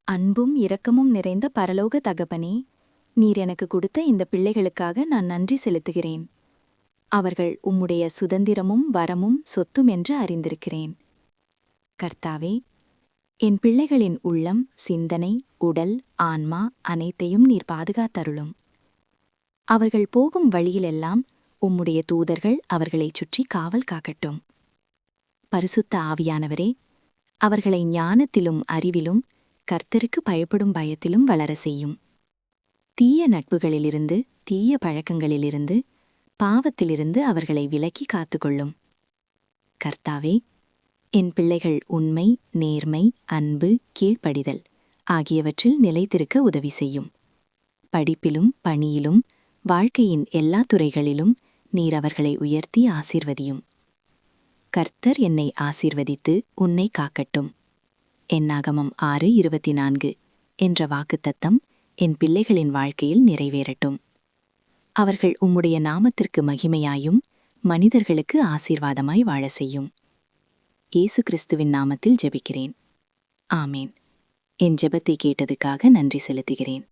அன்பும் இரக்கமும் நிறைந்த பரலோக தகப்பனே, நீர் எனக்கு கொடுத்த இந்த பிள்ளைகளுக்காக நான் நன்றி செலுத்துகிறேன். அவர்கள் உம்முடைய சுதந்திரமும் வரமும் சொத்துமென்று அறிந்திருக்கிறேன். கர்த்தாவே, என் பிள்ளைகளின் உள்ளம், சிந்தனை, உடல், ஆன்மா அனைத்தையும் நீர் பாதுகாத்தருளும். அவர்கள் போகும் வழியிலெல்லாம் உம்முடைய தூதர்கள் அவர்களைச் சுற்றி காவல் காக்கட்டும். பரிசுத்த ஆவியானவரே, அவர்களை ஞானத்திலும் அறிவிலும் கர்த்தருக்கு பயப்படும் பயத்திலும் வளர செய்யும். தீய நட்புகளிலிருந்து, தீய பழக்கங்களிலிருந்து, பாவத்திலிருந்து அவர்களை விலக்கி காத்துக்கொள்ளும். கர்த்தாவே, என் பிள்ளைகள் உண்மை, நேர்மை, அன்பு, கீழ்ப்படிதல் ஆகியவற்றில் நிலைத்திருக்க உதவி செய்யும். படிப்பிலும் பணியிலும் வாழ்க்கையின் எல்லா துறைகளிலும் நீர் அவர்களை உயர்த்தி ஆசீர்வதியும். கர்த்தர் என்னை ஆசீர்வதித்து உன்னை காக்கட்டும். என்னாகமம் 6:24 என்ற வாக்குத்தத்தம் என் பிள்ளைகளின் வாழ்க்கையில் நிறைவேறட்டும். அவர்கள் உம்முடைய நாமத்திற்கு மகிமையாயும் மனிதர்களுக்கு ஆசீர்வாதமாய் வாழ செய்யும். இயேசு கிறிஸ்துவின் நாமத்தில் ஜெபிக்கிறேன். ஆமேன். என் ஜெபத்தை கேட்டதுக்காக நன்றி செலுத்துகிறேன்.